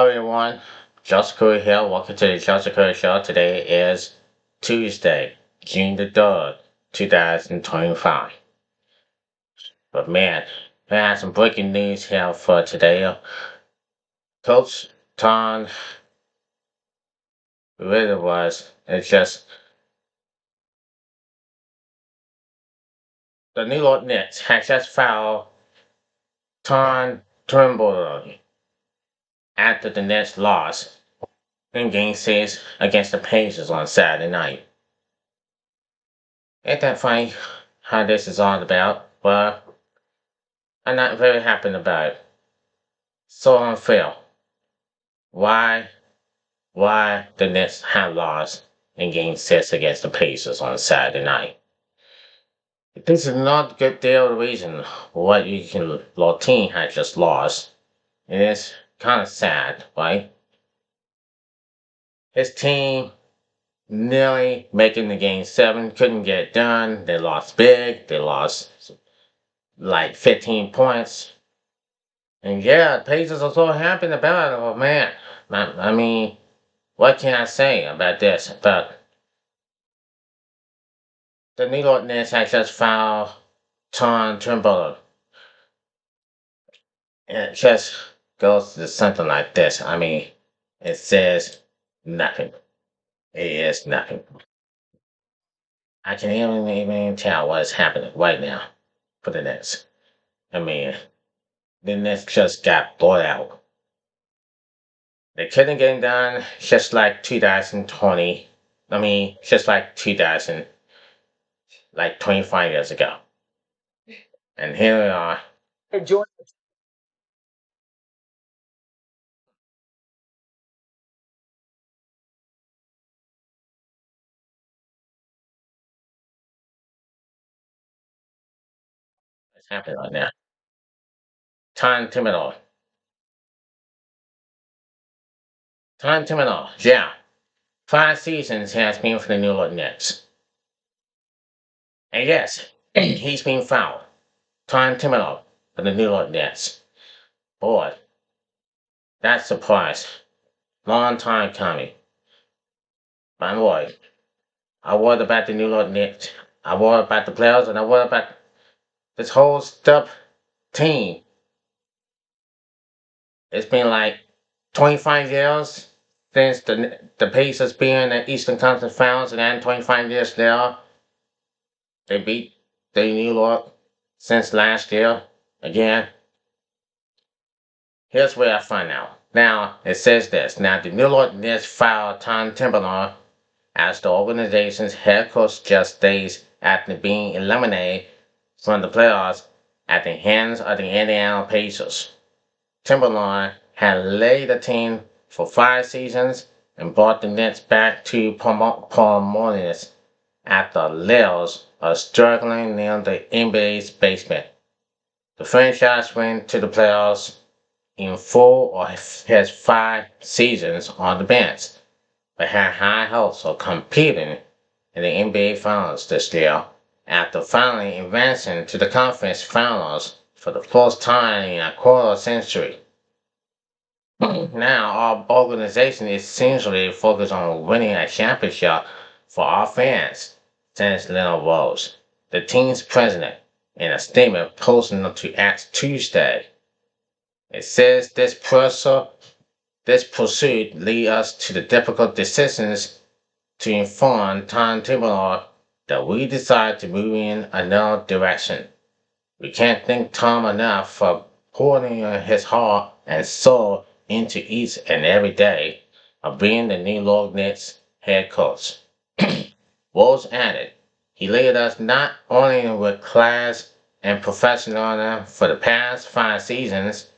Hello everyone, Josh Curry here. Welcome to the Josh Curry Show. Today is Tuesday, June the 3rd, 2025. But man, we have some breaking news here for today. Coach Tom really it's just the New York Knicks has just fouled Tom Thibodeau after the Nets loss in Game 6 against the Pacers on Saturday night. Ain't that funny how this is all about? Well, I'm not very happy about it. So unfair. Why the Nets have lost in Game 6 against the Pacers on Saturday night? This is not a good deal of reason why your team had just lost. It is kind of sad, right? His team nearly making the Game 7, couldn't get it done. They lost big. They lost like 15 points. And yeah, the Pacers are so happy about it. Oh man, I mean, what can I say about this? But the New York Knicks has just found Tom Thibodeau. It just goes to something like this. I mean, it says nothing. It is nothing. I can even tell what is happening right now for the Knicks. I mean, the Knicks just got bought out. They couldn't get it done just like 2020. I mean, just like 2000, like 25 years ago. And here we are. Enjoy. What's happening right now? Tom Thibodeau. Tom Thibodeau. Yeah. 5 seasons has been for the New York Knicks. And yes, he's been fouled. Tom Thibodeau for the New York Knicks. Boy, that's a surprise. Long time coming. My boy, I worried about the New York Knicks. I worried about the players and I worried about this whole stuff team. It's been like 25 years since the Pacers being in the Eastern Conference Finals, and then 25 years there, they beat the New York since last year again. Here's where I find out. Now, it says this. Now, the New York Knicks fired Tom Thibodeau as the organization's head coach just days after being eliminated from the playoffs at the hands of the Indiana Pacers. Timberline had led the team for 5 seasons and brought the Nets back to prominence after layers of struggling near the NBA's basement. The franchise went to the playoffs in 4 of his 5 seasons on the bench, but had high hopes of competing in the NBA Finals this year after finally advancing to the conference finals for the first time in a quarter century. Now our organization is essentially focused on winning a championship for our fans, says Leonard Rose, the team's president, in a statement posted to X Tuesday. It says this pursuit lead us to the difficult decisions to inform Tom Thibodeau that we decide to move in another direction. We can't thank Tom enough for pouring his heart and soul into each and every day of being the New York Knicks head coach. Rose added, he led us not only with class and professionalism for the past 5 seasons,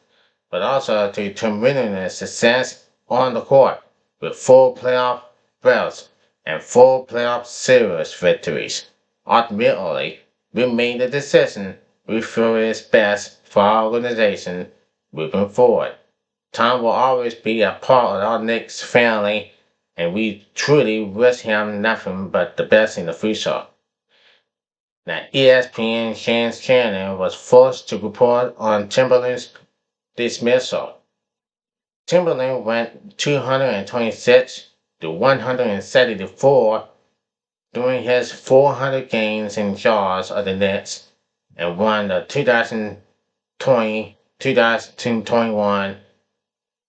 but also to tremendous success on the court with 4 playoff belts and 4 playoff series victories. Ultimately, we made the decision we feel is best for our organization moving forward. Tom will always be a part of our Knicks family, and we truly wish him nothing but the best in the future. Now, ESPN Shane's channel was forced to report on Timberland's dismissal. Timberland went 226 to 174 during his 400 games in charge of the Nets and won the 2020-2021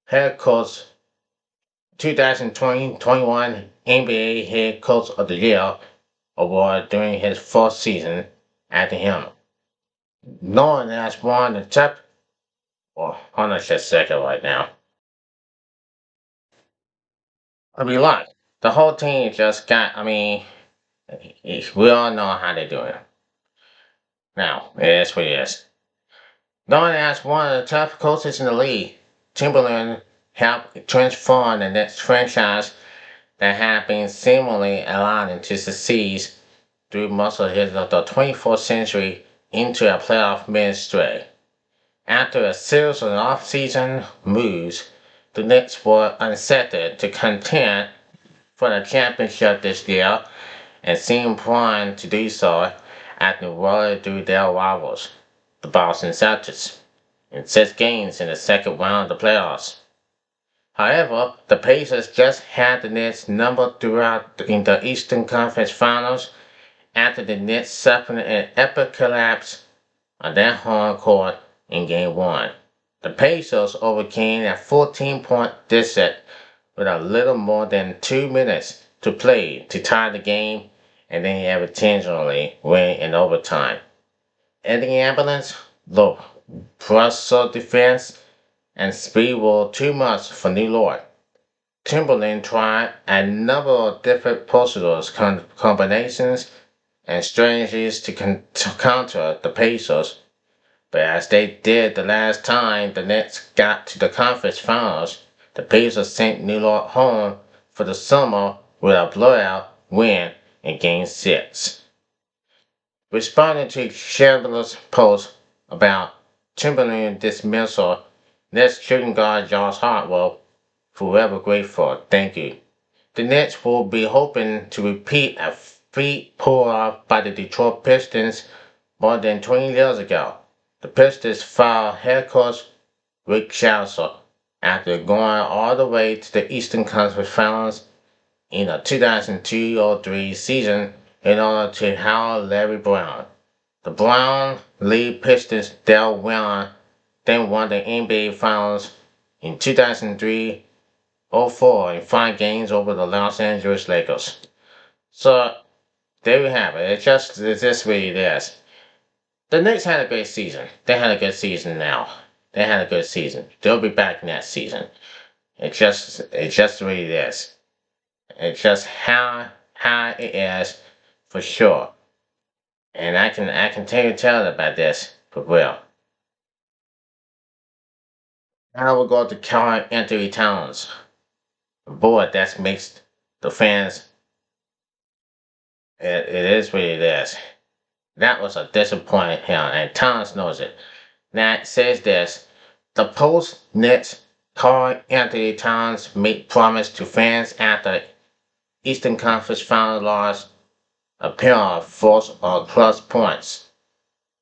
head coach 2020-21 NBA Head Coach of the Year award during his fourth season after him. Knowing as one of the top, well, hold on just a second right now. I mean, look, the whole team just got, we all know how they're doing. Now, it is what it is. Known as one of the top coaches in the league, Timberland helped transform the Nets franchise that had been seemingly allowed to succeed through most of the 24th century into a playoff ministry. After a series of off-season moves, the Knicks were unsettled to contend for the championship this year and seemed primed to do so after rolling through their rivals, the Boston Celtics, in 6 games in the second round of the playoffs. However, the Pacers just had the Nets numbered throughout in the Eastern Conference Finals after the Nets suffered an epic collapse on their home court in Game 1. The Pacers overcame a 14-point deficit with a little more than 2 minutes to play to tie the game and then intentionally win in overtime. In the ambulance, the pressure defense and speed were too much for New York. Timberland tried a number of different procedures, combinations, and strategies to counter the Pacers, but as they did the last time the Nets got to the conference finals, the Pacers sent New York home for the summer with a blowout win in Game 6. Responding to Chandler's post about Timberland's dismissal, Nets shooting guard Josh Hart will forever grateful. Thank you. The Nets will be hoping to repeat a feat pulled off by the Detroit Pistons more than 20 years ago. The Pistons fired head coach Rick Chaucer after going all the way to the Eastern Conference Finals in the 2002-03 season in order to hire Larry Brown. The Brown lead Pistons then won the NBA Finals in 2003-04 in 5 games over the Los Angeles Lakers. So there we have it. It's just really this. The Knicks had a great season. They had a good season now. They had a good season. They'll be back next season. It's just really this. It's just how it is for sure. And I can tell about this for real. Now we'll go to Carl Anthony Towns. Boy, that makes the fans. It is what it is. That was a disappointment here, and Towns knows it. Now it says this: the post-Nets Carl Anthony Towns made promise to fans after Eastern Conference Final loss a pair of force or plus points.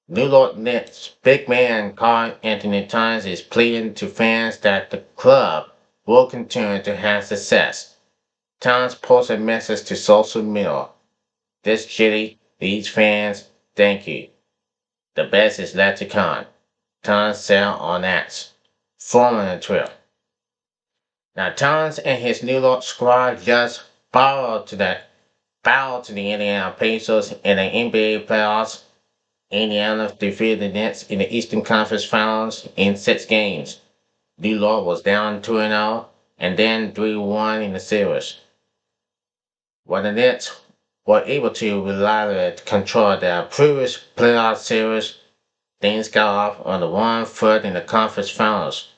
New York Knicks big man Carl Anthony Towns is pleading to fans that the club will continue to have success. Towns posted a message to social media. This city, these fans, thank you. The best is yet to come. Towns said on X, former Twitter. Now Towns and his New York squad just bowed to the Indiana Pacers in the NBA playoffs. Indiana defeated the Nets in the Eastern Conference Finals in 6 games. New York was down 2-0 and then 3-1 in the series. While the Nets were able to reliably control their previous playoff series, things got off on the wrong foot in the conference finals.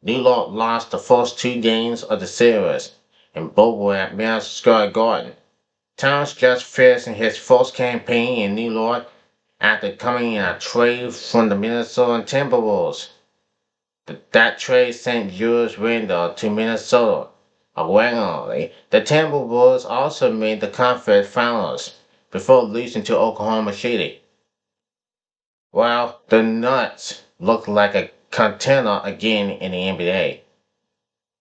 New York lost the first 2 games of the series, and both were at Madison Square Garden. Towns just finished his first campaign in New York after coming in a trade from the Minnesota Timberwolves. That trade sent Julius Randle to Minnesota. Originally, the Timberwolves also made the conference finals before losing to Oklahoma City. Well, the Nuts look like a contender again in the NBA.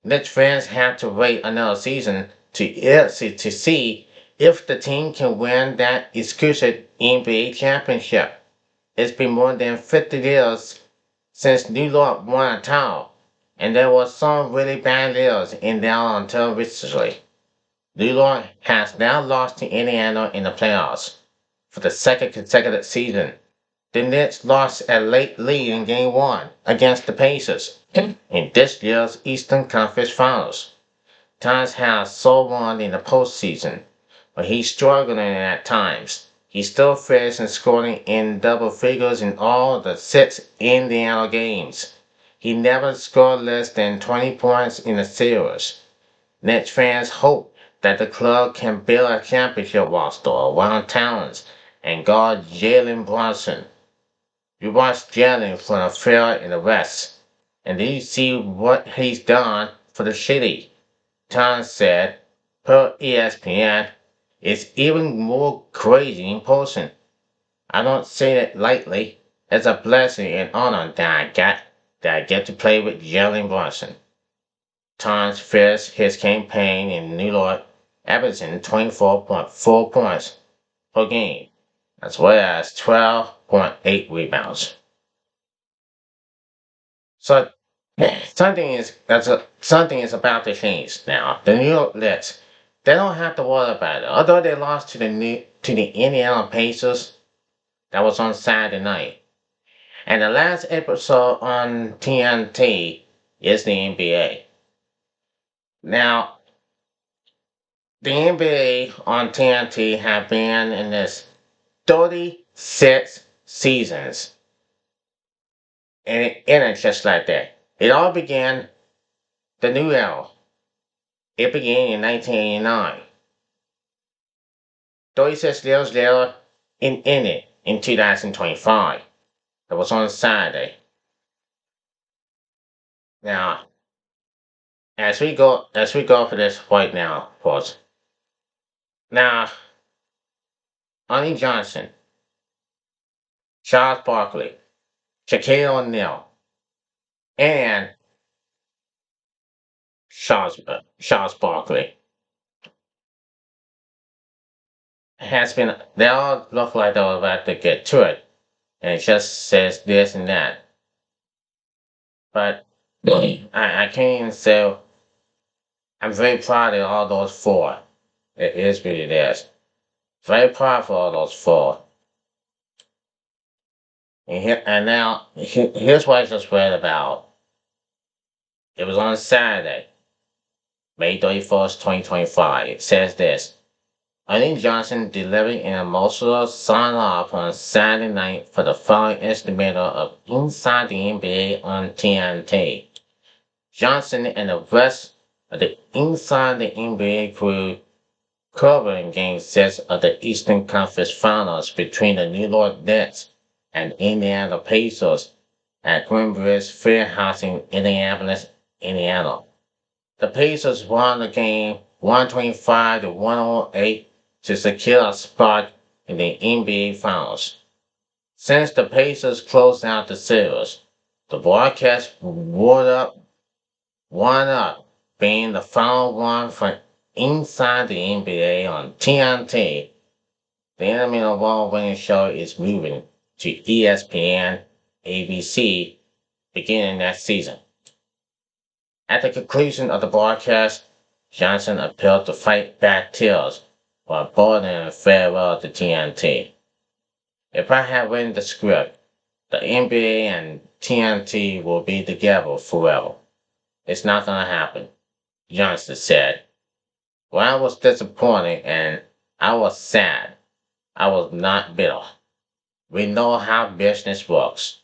Knicks fans have to wait another season to see if the team can win that exclusive NBA championship. It's been more than 50 years since New York won a title, and there were some really bad years in there until recently. New York has now lost to Indiana in the playoffs for the second consecutive season. The Knicks lost a late lead in Game 1 against the Pacers in this year's Eastern Conference Finals. Towns has so won in the postseason, but he's struggling at times. He still fails in scoring in double figures in all the 6 Indiana games. He never scored less than 20 points in a series. Nets fans hope that the club can build a championship roster around talents and guard Jalen Brunson. You watch Jalen from the field in the West, and then you see what he's done for the city. Tom said, per ESPN, it's even more crazy in person. I don't say it lightly. It's a blessing and honor that I get to play with Jalen Brunson. Tom finished his campaign in New York, averaging 24.4 points per game, as well as 12.8 rebounds. So something is about to change now. The New York Knicks, they don't have to worry about it. Although they lost to the Indiana Pacers, that was on Saturday night. And the last episode on TNT is the NBA. Now, the NBA on TNT have been in this 36 seasons. And it ended just like that. It all began the new era. It began in 1989. 36 years later, it ended in 2025. That was on Saturday. Now, as we go for this right now, folks. Now, Sonny Johnson, Charles Barkley, Shaquille O'Neal, and Charles Barkley they all look like they're about to get to it. And it just says this and that. But I can't even say I'm very proud of all those four. It is really this. Very proud for all those four. And now, here's what I just read about. It was on Saturday, May 31st, 2025. It says this. Ernie Johnson delivered an emotional sign-off on Saturday night for the following estimator of Inside the NBA on TNT. Johnson and the rest of the Inside the NBA crew covering Game 6 of the Eastern Conference Finals between the New York Knicks and Indiana Pacers at Greenbridge Fieldhouse in Indianapolis, Indiana. The Pacers won the game 125 to 108 to secure a spot in the NBA Finals. Since the Pacers closed out the series, the broadcast wound up being the final one for Inside the NBA on TNT. The Enemy Award-winning show is moving to ESPN ABC beginning next season. At the conclusion of the broadcast, Johnson appealed to fight back tears while boarding farewell to TNT. If I had written the script, the NBA and TNT will be together forever. It's not gonna happen, Johnson said. When I was disappointed and I was sad, I was not bitter. We know how business works.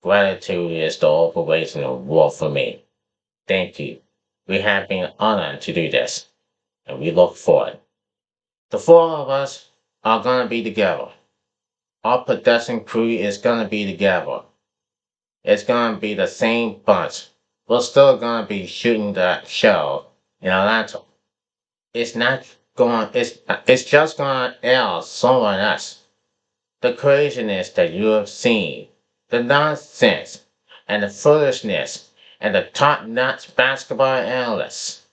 Gratitude is the operational word for me. Thank you. We have been honored to do this, and we look forward. The four of us are gonna be together. Our production crew is gonna be together. It's gonna be the same bunch. We're still gonna be shooting that show in Atlanta. It's not going. It's just gonna air somewhere else. The craziness that you have seen, the nonsense, and the foolishness and the top-notch basketball analysts.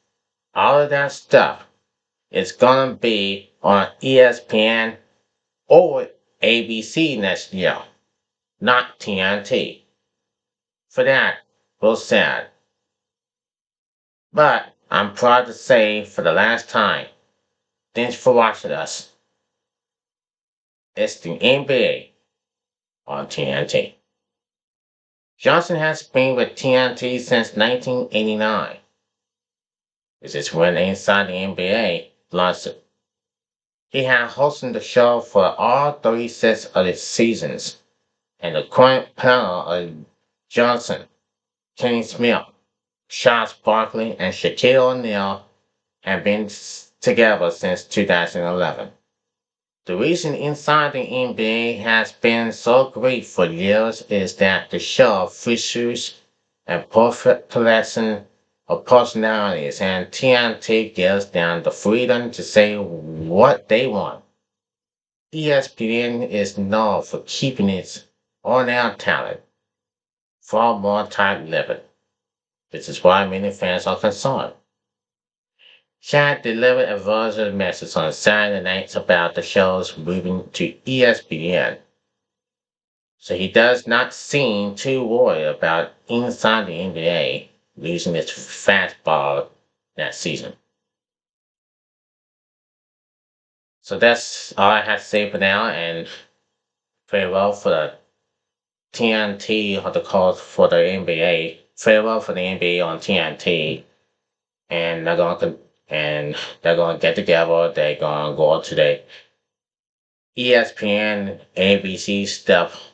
All of that stuff is gonna be on ESPN or ABC next year, not TNT. For that, we're sad. But I'm proud to say for the last time, thanks for watching us. It's the NBA on TNT. Johnson has been with TNT since 1989. This is when Inside the NBA launched it. He had hosted the show for all 36 of its seasons, and the current panel of Johnson, Kenny Smith, Charles Barkley, and Shaquille O'Neal have been together since 2011. The reason Inside the NBA has been so great for years is that the show features a perfect collection of personalities, and TNT gives them the freedom to say what they want. ESPN is known for keeping its on-air talent far more tight-lipped. This is why many fans are concerned. Shaq delivered a version message on Saturday nights about the show's moving to ESPN, so he does not seem too worried about Inside the NBA losing its fastball that season. So that's all I have to say for now, and farewell for the TNT or the calls for the NBA. Farewell for the NBA on TNT, and they're gonna get together. They're gonna go to the ESPN, ABC stuff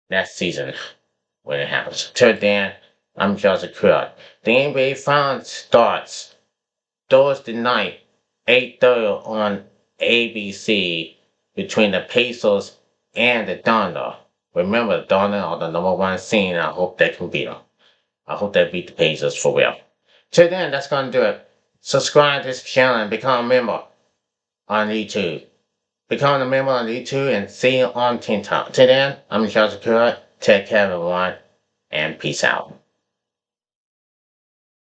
next season when it happens. Till then, I'm Joseph Kurt. The NBA Finals starts Thursday night, 8:30 on ABC between the Pacers and the Thunder. Remember, the Thunder are the number one seed, and I hope they can beat them. I hope they beat the Pacers for real. Till then, that's gonna do it. Subscribe to this channel and become a member on YouTube. Become a member on YouTube and see you on TikTok. Till then, I'm Joseph Kurt. Take care, everyone, and peace out.